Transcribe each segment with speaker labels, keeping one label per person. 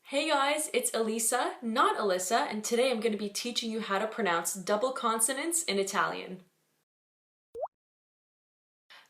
Speaker 1: Hey guys, it's Elisa, not Alyssa, and today I'm going to be teaching you how to pronounce double consonants in Italian.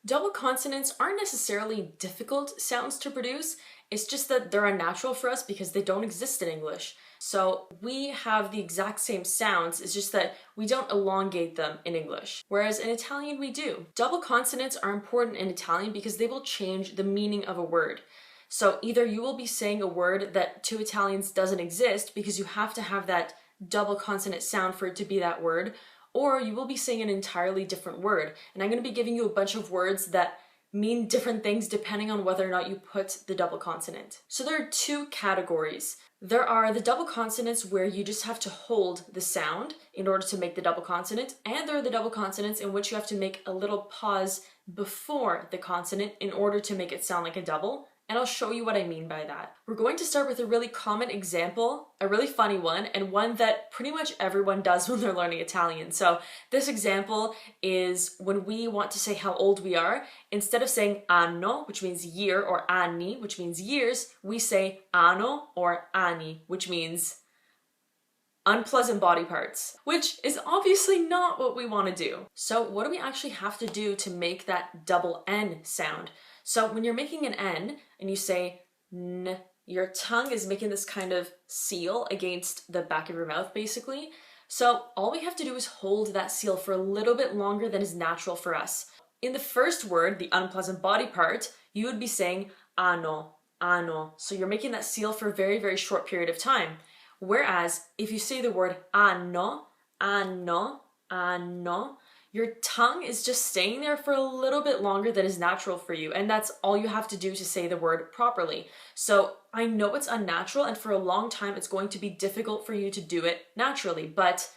Speaker 1: Double consonants aren't necessarily difficult sounds to produce, it's just that they're unnatural for us because they don't exist in English. So we have the exact same sounds, it's just that we don't elongate them in English, whereas in Italian we do. Double consonants are important in Italian because they will change the meaning of a word. So either you will be saying a word that to Italians doesn't exist because you have to have that double consonant sound for it to be that word, or you will be saying an entirely different word. And I'm going to be giving you a bunch of words that mean different things depending on whether or not you put the double consonant. So there are two categories. There are the double consonants where you just have to hold the sound in order to make the double consonant, and there are the double consonants in which you have to make a little pause before the consonant in order to make it sound like a double. And I'll show you what I mean by that. We're going to start with a really common example, a really funny one, and one that pretty much everyone does when they're learning Italian. So this example is when we want to say how old we are, instead of saying anno, which means year, or anni, which means years, we say anno or anni, which means unpleasant body parts, which is obviously not what we want to do. So what do we actually have to do to make that double N sound? So when you're making an N and you say N, your tongue is making this kind of seal against the back of your mouth, basically. So all we have to do is hold that seal for a little bit longer than is natural for us. In the first word, the unpleasant body part, you would be saying ano, ano. So you're making that seal for a very, very short period of time. Whereas if you say the word anno, anno, anno, your tongue is just staying there for a little bit longer than is natural for you, and that's all you have to do to say the word properly. So I know it's unnatural, and for a long time it's going to be difficult for you to do it naturally, but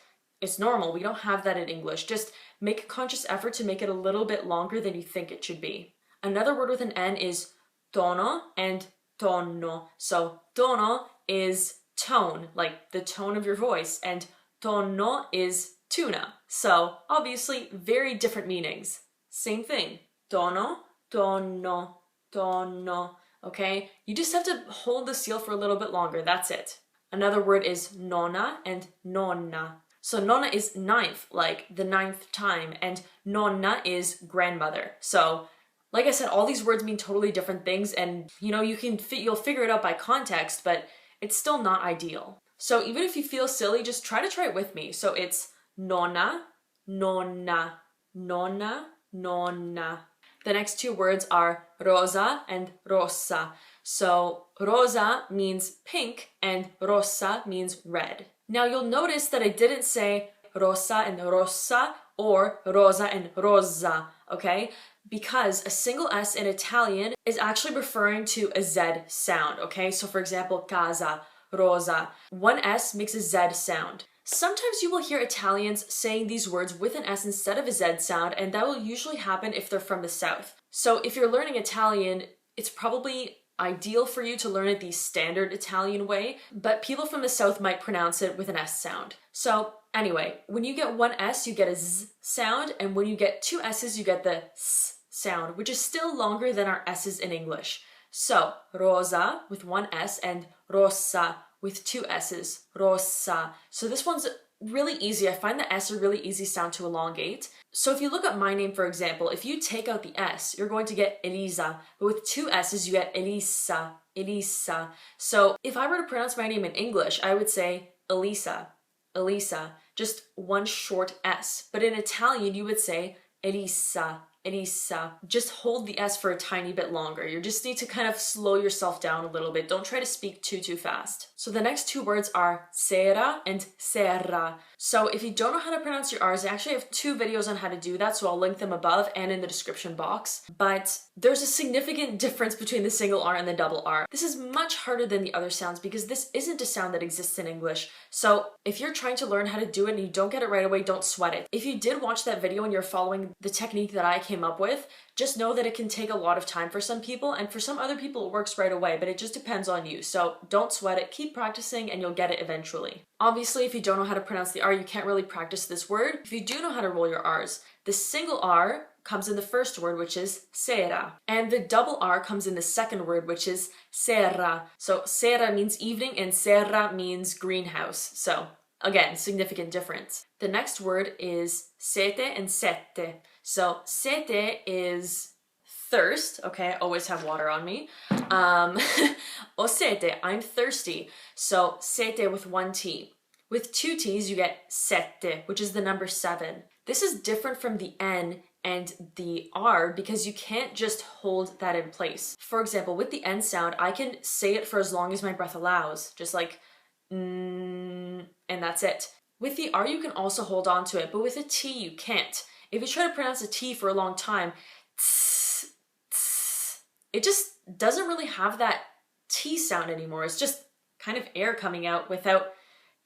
Speaker 1: it's normal. We don't have that in English. Just make a conscious effort to make it a little bit longer than you think it should be. Another word with an N is tono and tonno. So tono is tone, like the tone of your voice, and tonno is tuna. So obviously very different meanings. Same thing. Tono, tonno, tonno. Okay? You just have to hold the seal for a little bit longer. That's it. Another word is nonna and nonna. So nonna is ninth, like the ninth time, and nonna is grandmother. So like I said, all these words mean totally different things, and you'll figure it out by context, but it's still not ideal. So even if you feel silly, just try it with me. So it's nonna, nonna, nonna, nonna. The next two words are rosa and rossa. So rosa means pink and rossa means red. Now you'll notice that I didn't say rossa and rossa or rosa and rosa, okay? Because a single S in Italian is actually referring to a Z sound, okay? So for example, casa, rosa. One S makes a Z sound. Sometimes you will hear Italians saying these words with an S instead of a Z sound, and that will usually happen if they're from the South. So if you're learning Italian, it's probably ideal for you to learn it the standard Italian way, but people from the South might pronounce it with an S sound. So anyway, when you get one S, you get a Z sound, and when you get two S's, you get the S sound, which is still longer than our S's in English. So rosa with one S and rossa with two S's, rossa. So this one's really easy. I find the S a really easy sound to elongate. So if you look at my name, for example, if you take out the S, you're going to get Elisa, but with two S's, you get Elisa, Elisa. So if I were to pronounce my name in English, I would say Elisa, Elisa, just one short S. But in Italian, you would say Elisa, Elisa. Just hold the S for a tiny bit longer. You just need to kind of slow yourself down a little bit. Don't try to speak too fast. So the next two words are sera and serra. So if you don't know how to pronounce your R's, I actually have two videos on how to do that, so I'll link them above and in the description box. But there's a significant difference between the single R and the double R. This is much harder than the other sounds because this isn't a sound that exists in English. So if you're trying to learn how to do it and you don't get it right away, don't sweat it. If you did watch that video and you're following the technique that I came up with, just know that it can take a lot of time for some people, and for some other people it works right away, but it just depends on you. So don't sweat it, keep practicing, and you'll get it eventually. Obviously, if you don't know how to pronounce the R, you can't really practice this word. If you do know how to roll your R's, the single R comes in the first word, which is sera. And the double R comes in the second word, which is sera. So sera means evening and serra means greenhouse. So again, significant difference. The next word is sete and sette. So sete is thirst. Okay, I always have water on me. O sete, I'm thirsty. So sete with one T. With two T's, you get sette, which is the number 7. This is different from the N and the R because you can't just hold that in place. For example, with the N sound, I can say it for as long as my breath allows, just like and that's it. With the R, you can also hold on to it, but with a T, you can't. If you try to pronounce a T for a long time, it just doesn't really have that T sound anymore. It's just kind of air coming out without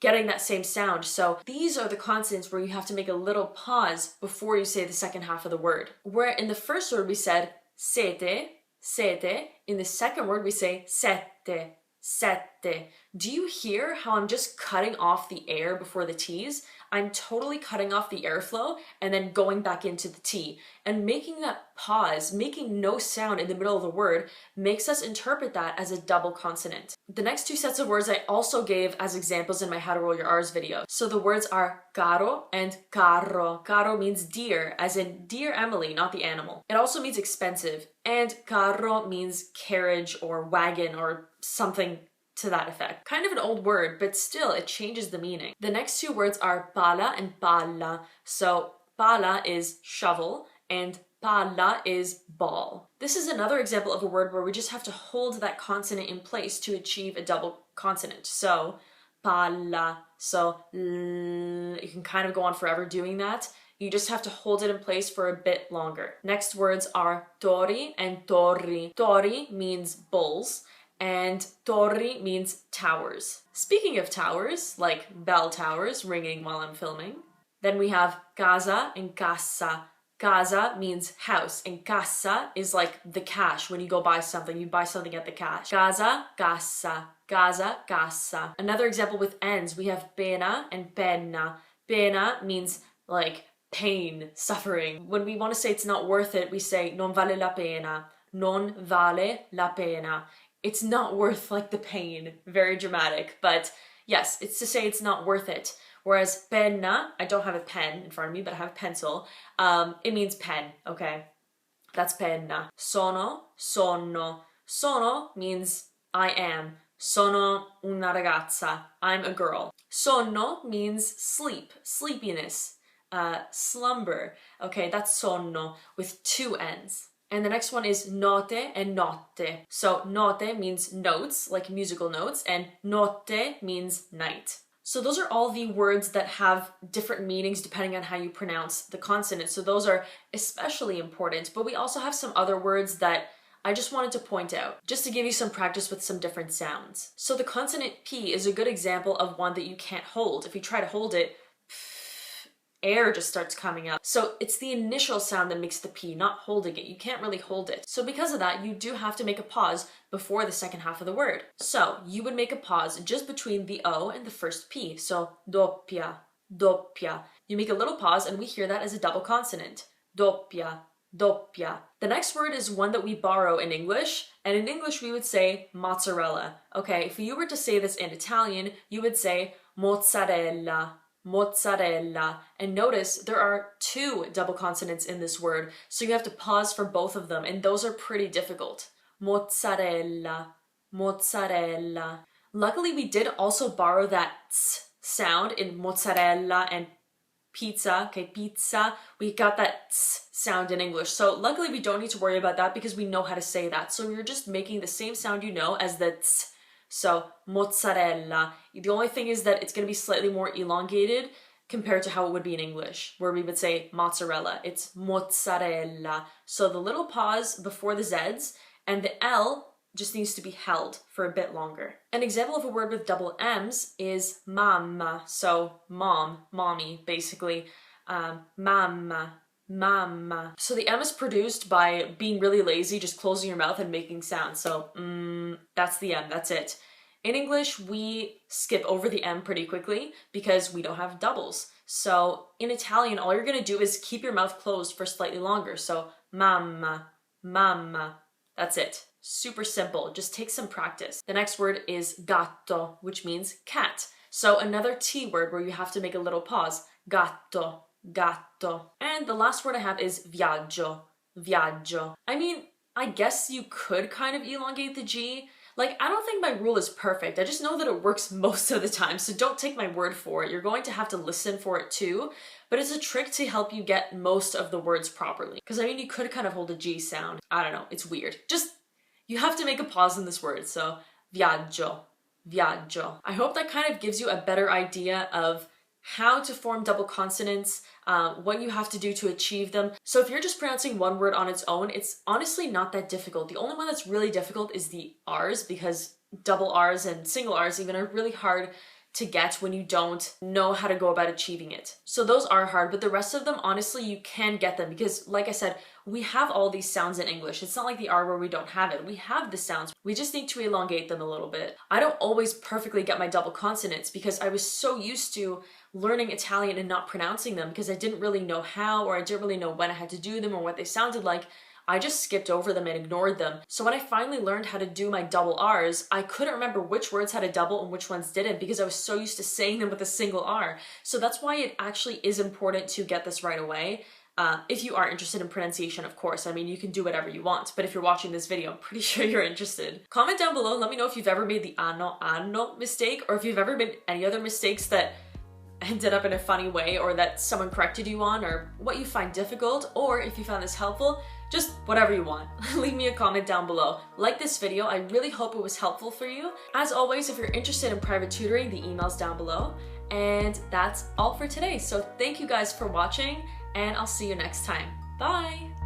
Speaker 1: getting that same sound. So these are the consonants where you have to make a little pause before you say the second half of the word. Where in the first word we said sete, sete, in the second word we say sette, sette. Do you hear how I'm just cutting off the air before the T's? I'm totally cutting off the airflow and then going back into the T. And making that pause, making no sound in the middle of the word, makes us interpret that as a double consonant. The next two sets of words I also gave as examples in my How to Roll Your R's video. So the words are caro and carro. Caro means dear, as in Dear Emily, not the animal. It also means expensive. And carro means carriage or wagon or something to that effect. Kind of an old word, but still it changes the meaning. The next two words are pala and palla. So pala is shovel and palla is ball. This is another example of a word where we just have to hold that consonant in place to achieve a double consonant. So palla. So you can kind of go on forever doing that. You just have to hold it in place for a bit longer. Next words are tori and torri. Tori means bulls and torri means towers. Speaking of towers, like bell towers ringing while I'm filming, then we have casa and cassa. Casa means house and cassa is like the cash. When you go buy something, you buy something at the cash. Casa, cassa. Casa, cassa. Another example with N's, we have pena and penna. Pena means like pain, suffering. When we want to say it's not worth it, we say non vale la pena. Non vale la pena. It's not worth like the pain. Very dramatic, but yes, it's to say it's not worth it. Whereas penna, I don't have a pen in front of me, but I have a pencil. It means pen, okay? That's penna. Sono, sonno. Sono means I am. Sono una ragazza. I'm a girl. Sonno means sleep, sleepiness, slumber. Okay, that's sonno with two N's. And the next one is note and notte. So note means notes, like musical notes, and notte means night. So those are all the words that have different meanings depending on how you pronounce the consonant. So those are especially important, but we also have some other words that I just wanted to point out, just to give you some practice with some different sounds. So the consonant P is a good example of one that you can't hold. If you try to hold it, air just starts coming out. So it's the initial sound that makes the P, not holding it. You can't really hold it. So because of that, you do have to make a pause before the second half of the word. So you would make a pause just between the O and the first P. So doppia, doppia. You make a little pause and we hear that as a double consonant. Doppia, doppia. The next word is one that we borrow in English, and in English we would say mozzarella. Okay, if you were to say this in Italian, you would say mozzarella. Mozzarella. And notice there are two double consonants in this word, so you have to pause for both of them, and those are pretty difficult. Mozzarella, mozzarella. Luckily, we did also borrow that s sound in mozzarella and pizza, okay, pizza. We got that s sound in English, so luckily we don't need to worry about that because we know how to say that. So you're just making the same sound you know as the ts. So, mozzarella. The only thing is that it's going to be slightly more elongated compared to how it would be in English, where we would say mozzarella. It's mozzarella. So the little pause before the Z's, and the L just needs to be held for a bit longer. An example of a word with double M's is mamma. So, mom, mommy, basically. Mamma. Mamma. So the M is produced by being really lazy, just closing your mouth and making sounds. So, that's the M, that's it. In English, we skip over the M pretty quickly because we don't have doubles. So in Italian, all you're gonna do is keep your mouth closed for slightly longer. So mamma, mamma, that's it. Super simple, just take some practice. The next word is gatto, which means cat. So another T word where you have to make a little pause. Gatto, gatto. And the last word I have is viaggio, viaggio. I mean, I guess you could kind of elongate the G. Like, I don't think my rule is perfect. I just know that it works most of the time, so don't take my word for it. You're going to have to listen for it too, but it's a trick to help you get most of the words properly. Because I mean, you could kind of hold a G sound. I don't know, it's weird. Just, you have to make a pause in this word, so viaggio, viaggio. I hope that kind of gives you a better idea of how to form double consonants, what you have to do to achieve them. So if you're just pronouncing one word on its own, it's honestly not that difficult. The only one that's really difficult is the R's, because double R's and single R's even are really hard to get when you don't know how to go about achieving it. So those are hard, but the rest of them, honestly, you can get them because, like I said, we have all these sounds in English. It's not like the R where we don't have it. We have the sounds. We just need to elongate them a little bit. I don't always perfectly get my double consonants because I was so used to learning Italian and not pronouncing them because I didn't really know how, or I didn't really know when I had to do them or what they sounded like. I just skipped over them and ignored them. So when I finally learned how to do my double R's, I couldn't remember which words had a double and which ones didn't because I was so used to saying them with a single R. So that's why it actually is important to get this right away. If you are interested in pronunciation, of course. I mean, you can do whatever you want, but if you're watching this video, I'm pretty sure you're interested. Comment down below and let me know if you've ever made the anno mistake, or if you've ever made any other mistakes that ended up in a funny way, or that someone corrected you on, or what you find difficult, or if you found this helpful. Just whatever you want. Leave me a comment down below. Like this video, I really hope it was helpful for you. As always, if you're interested in private tutoring, the email's down below. And that's all for today. So thank you guys for watching, and I'll see you next time. Bye!